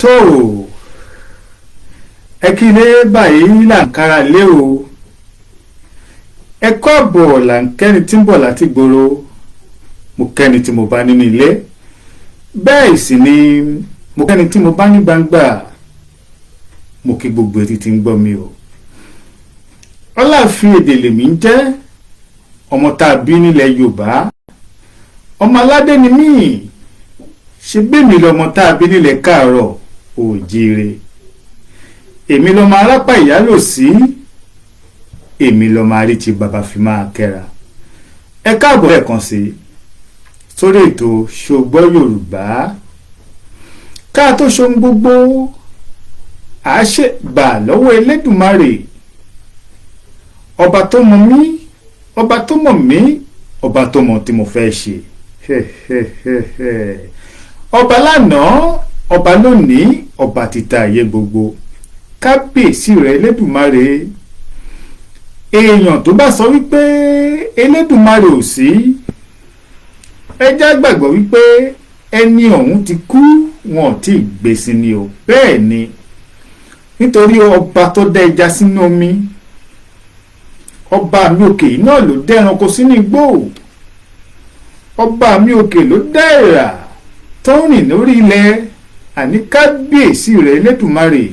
tó ẹ kí ilé báyìí là ń kára lé o ẹ kọ́ àbọ̀ là ń kẹ́ni tí ń bọ̀ láti gbòòrò mo kẹ́ni tí mo bá nínú ilé bẹ́ẹ̀ sì ni mo kẹ́ni tí mo bá ní gbangba mo kí gbogbo etí tí ń gbọ́ mi o Ọláàfin Èdè lèmi ń jẹ́ ọmọ tá a bí nílẹ̀ Yorùbá ọmọ aládé ni mí ṣe bẹ́ẹ̀mi lọmọ tá a bí nílẹ̀ Káàárọ̀ Oòjíire èmi lọmọ arápá ìyálò sí èmi lọmọ àríti bàbá fi máa kẹ́ra ẹ káàbọ̀ ẹ̀kan sí sórí ètò Ṣògbọ́ Yorùbá ká tó ṣohun gbogbo àṣebà lọ́wọ́ Elédùmarè ọba tó mọ̀ mí ọba tó mọ̀ mí ọba tó mọ̀ tí mo fẹ́ ṣe ọba lánàá ọba lónìí ọba títa ayé gbogbo kábíyèsí rẹ̀ Elédùmarè èèyàn tó bá sọ wípé Elédùmarè ò sí ẹ já gbàgbọ́ wípé ẹni ọ̀hún ti kú wọn ò tí ì gbé sí ni o bẹ́ẹ̀ ni nítorí ọba tó dá ẹja sínú omi ọba mi òkè náà ló dá ẹranko sínú igbó ọba mi òkè ló dá èèrà tó ń rìn lórí ilẹ̀ àní kábíyèsí rẹ̀ Elédùmarè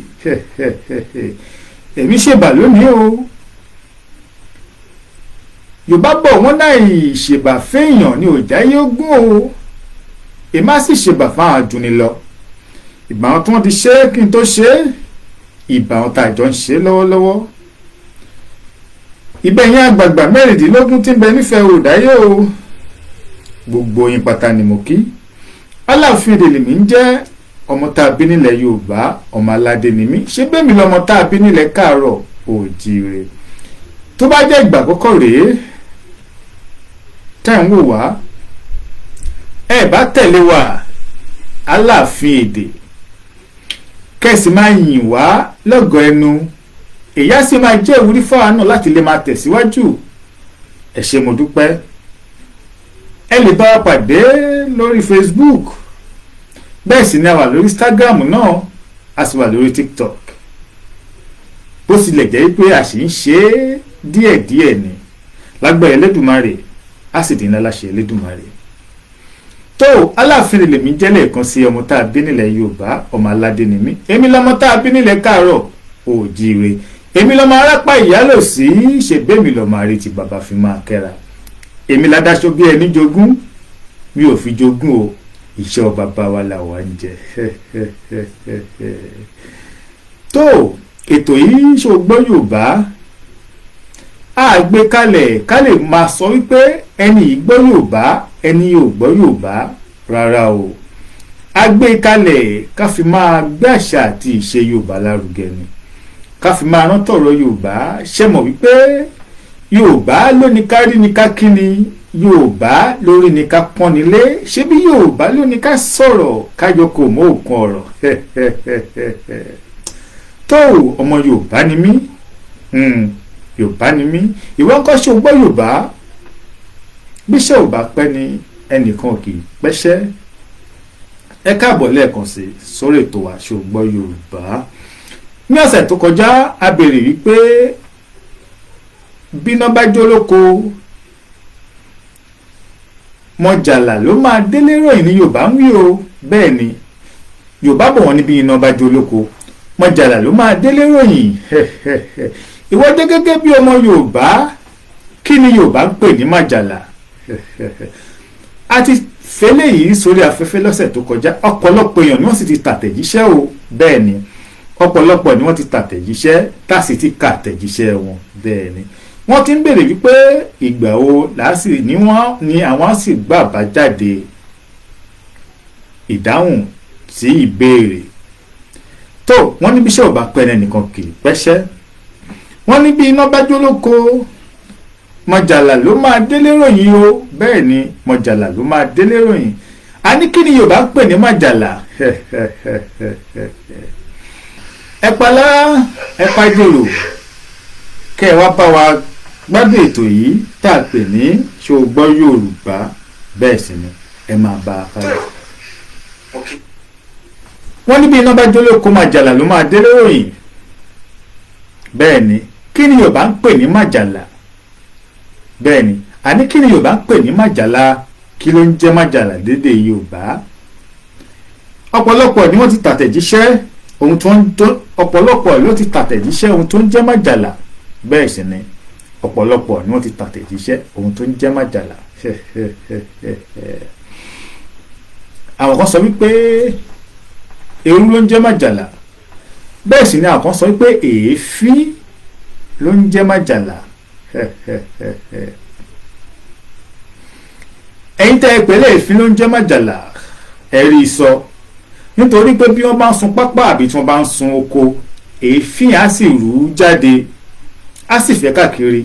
èmi ṣèbà lónìí o Yorùbá bọ̀ wọ́n náà ìṣèbà fẹ́yàn ní òjá yóò gún o èmi á sì ṣèbà fáwọn àjùní lọ ìbà wọn tí wọ́n ti ṣe kí n tó ṣe ìbà wọn tá àjọ ń ṣe lọ́wọ́lọ́wọ́ ìbẹ̀yìn àgbààgbà mẹ́rìndínlógún tí ń bẹ nífẹ̀ẹ́ òdáyé o gbogbo yín pátá ni mo kí Ọláàfin Èdè lèmi ń jẹ́ ọmọ tá a bí nílẹ̀ Yorùbá ọmọ aládé ni mí ṣé bẹ́ẹ̀ mi lọmọ tá a bí nílẹ̀ Káàárọ̀ Oòjíire tó bá jẹ́ ìgbà àkọ́kọ́ rèé tẹ́ ń wò wá ẹ bá tẹ̀lé wa Aláàfin Èdè kẹ́sì máa yìn wá lọ́gọ̀ọ́ ẹnu èyí á sì máa jẹ́ ìwúrí fáwa náà láti lè máa tẹ̀síwájú ẹ ṣé mo dúpẹ́ ẹ lè bá wa pàdé lórí Facebook bẹ́ẹ̀ sì ni a wà lórí Instagram náà a sì wà lórí TikTok bó tilẹ̀ jẹ́ pé a sì ń ṣe é díẹ̀díẹ̀ ni lágbára Elédùmarè a sì dín láláṣẹ Elédùmarè tó Aláàfin lèmi jẹ́ lẹ́ẹ̀kan sí ọmọ tá a bí nílẹ̀ Yorùbá ọmọ aládé ni mí èmi lọmọ tá a bí nílẹ̀ Káàárọ̀ Oòjíire èmi lọmọ arápá ìyálò sí ṣègbèmí lọmọ àrètí bàbá fi máa kẹ́ra èmi ládáṣọ bí ẹni jogún mi ò fi jogún o iṣẹ́ bàbá wa là wà ń jẹ tó ètò yìí Ṣògbọ́ Yorùbá a gbé kalẹ̀ ká lè máa sọ wípé ẹni yìí gbọ́ Yorùbá ẹni yóò gbọ́ Yorùbá rárá o a gbé kalẹ̀ ká fi máa gbé àṣà àti ìṣe Yorùbá lárugẹ ni ká fi máa rántí ọ̀rọ̀ Yorùbá ṣe mọ̀ wípé Yorùbá ló ní ká rí ni ká kí ni Yorùbá lórí ni ká pọ́n nílé ṣé bí Yorùbá ló ní ká sọ̀rọ̀ kájọ kò mọ òkun ọ̀rọ̀ tó ọmọ Yorùbá ni mí Yorùbá ni mí ìwọ ń kọ́ Ṣògbọ́ Yorùbá bíṣẹ́ ò bá pẹ́ ni ẹnìkan kì í pẹ́ṣẹ́ ẹ káàbọ̀ lẹ́ẹ̀kan sí sórí ètò wa Ṣògbọ́ Yorùbá ní ọ̀sẹ̀ tó kọjá a béèrè wípé bíná bá jó lóko mọ̀jàlá ló máa délé ròyìn ní Yorùbá ń wí o bẹ́ẹ̀ ni Yorùbá bọ̀ wọ́n níbi iná bá jó lóko mọ̀jàlá ló máa délé ròyìn ìwọ jẹ́ gẹ́gẹ́ bí ọmọ Yorùbá kí ni Yorùbá ń pè ní mọ̀jàlá a ti fẹ́lẹ̀ yìí sórí afẹ́fẹ́ lọ́sẹ̀ tó kọjá ọ̀pọ̀lọpọ̀ èèyàn ni wọ́n sì ti tàtẹ̀jíṣẹ́ o bẹ́ẹ̀ ni ọ̀pọ̀lọpọ̀ ni wọ́n ti tàtẹ̀jíṣẹ́ tá a sì ti kà tẹ̀jíṣẹ́ wọn bẹ́ẹ̀ ni wọ́n ti ń béèrè wípé ìgbà wo làásì ni wọ́n ni àwọn sì gbà bá jáde ìdáhùn sí ìbéèrè tó wọ́n ní bíṣẹ́ ò bá pẹ́ ẹnìkan kì í pẹ́ṣẹ́ wọ́n ní bí iná bá jó lóko mọ̀jàlá ló máa délé ròyìn o bẹ́ẹ̀ ni mọ̀jàlá ló máa délé ròyìn a ní kí ni Yorùbá ń pè ní mọ̀jàlá ẹ palá ẹ pàjòrò kẹ́ ẹ wá bá wa gbádùn ètò yìí tá a pè ní Ṣògbọ́ Yorùbá bẹ́ẹ̀ sì ni ẹ máa bá a kálẹ̀. wọ́n ní bí iná bá jólóko màjàlá ló máa dé lóròyìn. bẹ́ẹ̀ ni kí ni Yorùbá ń pè ní màjàlá? bẹ́ẹ̀ ni àní kí ni Yorùbá ń pè ní màjàlá? kí ló ń jẹ́ màjàlá lédè Yorùbá? ọ̀pọ̀lọpọ̀ ni wọ́n ti tàtẹ̀jíṣẹ́ ohun tó ń jẹ́ màjàlá. bẹ́ẹ̀ sì ni ọ̀pọ̀lọpọ̀ ni wọ́n ti tàtẹ̀jíṣẹ́ ohun tó ń jẹ́ màjàlá. àwọn kan sọ wípé eérú ló ń jẹ́ màjàlá, bẹ́ẹ̀ sì ni àwọn kan sọ wípé èéfín ló ń jẹ́ màjàlá. ẹ̀yin tẹ́ ẹ pè léèfín ló ń jẹ́ màjàlá ẹ̀rí sọ, nítorí pé bí wọ́n bá ń sun pápá àbí tí wọ́n bá ń sun oko, èéfín á sì rú jáde, á sì fẹ́ káàkiri.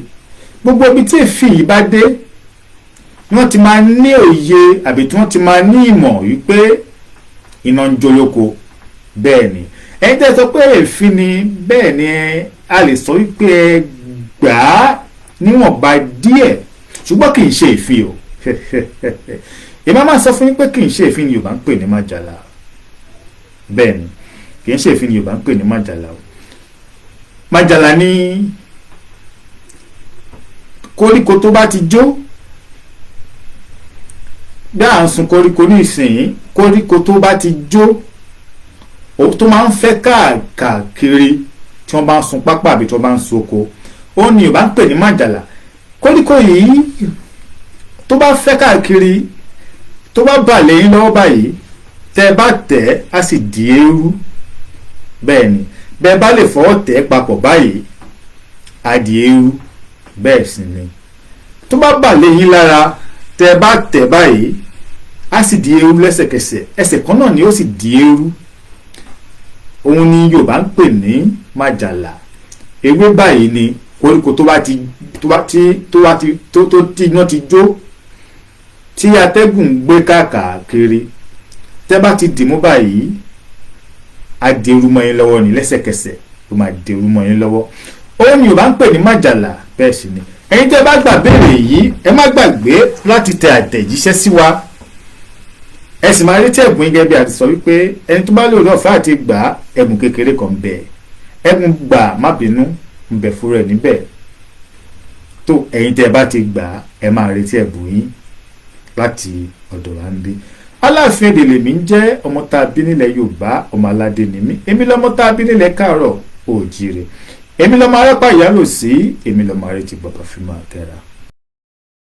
gbogbo ibi tí èéfín yìí bá dé ni wọ́n ti máa ní òye àbí tí wọ́n ti máa ní ìmọ̀ wípé iná ń jólóko. bẹ́ẹ̀ ni ẹ̀yin tẹ́ sọ pé èéfín ni, bẹ́ẹ̀ ni a lè sọ wípé ẹ gbà á níwọ̀nba díẹ̀, ṣùgbọ́n kì í ṣe èéfín o. èmi máa sọ fún yín pé kì í ṣe èéfín ni Yorùbá ń pè ní màjàlá. bẹ́ẹ̀ ni kì í ṣe èéfín ni Yorùbá ń pè ní màjàlá o. màjàlá ní koríko tó bá ti jó, bí à ń sun koríko ní ìsìn, koríko tó bá ti jó tó máa ń fẹ́ káàkiri tí wọ́n bá ń sun pápá àbí tí wọ́n bá ń sun oko, ó ní Yorùbá ń pè ní màjàlá. koríko yìí tó bá fẹ́ káàkiri, tó bá bà lẹ́yìn lọ́wọ́ báyìí, tẹ́ ẹ bá tẹ̀ á sì di eérú. bẹ́ẹ̀ ni bẹ́ẹ̀ bá lè fọwọ́ tẹ̀ papọ̀ báyìí á di eérú. bẹ́ẹ̀ sì ni tó bá bà lẹ́yìn lára, tẹ́ ẹ bá tẹ̀ báyìí á sì di eérú lẹ́sẹ̀kẹsẹ̀, ẹsẹ̀ kan náà ni ó sì di eérú. òun ni Yorùbá ń pè ní màjàlá. ewé báyìí ni koríko tó iná ti jó, tí atẹ́gùn gbé káàkiri, tẹ́ bá ti dìmú báyìí á di eérú mọ́ yín lọ́wọ́ ni, lẹ́sẹ̀kẹsẹ̀ ló máa di eérú mọ́ yín lọ́wọ́. òun ni Yorùbá ń pè ní màjàlá. bẹ́ẹ̀ sì ni ẹ̀yin tẹ́ bá gbà béèrè yìí, ẹ má gbàgbé láti tẹ àtẹ̀jíṣẹ́ sí wa. ẹ sì máa retí ẹ̀bùn yín gẹ́gẹ́ bí a ti sọ wípé ẹni tó bá lóore ọ̀fẹ́ àti gbà ẹ̀bùn kékeré kan bẹ̀, ẹ̀bùn gbà má bínú ń bẹ fúnra ẹ̀ níbẹ̀. tó ẹ̀yin tẹ́ bá ti gbà ẹ máa retí ẹ̀bùn yín láti ọ̀dọ̀ wa ń bí. Aláàfin Èdè lèmi ń jẹ́, ọmọ tá a bí nílẹ̀ Yorùbá, ọmọ aládé ni mí. èmi lọ́mọ tá a bí nílẹ̀ Káàárọ̀ Oòjíire, èmi lọ́mọ arápá ìyálò sí, èmi lọ́mọ arẹ́tí bàbá fi máa tẹ́ra.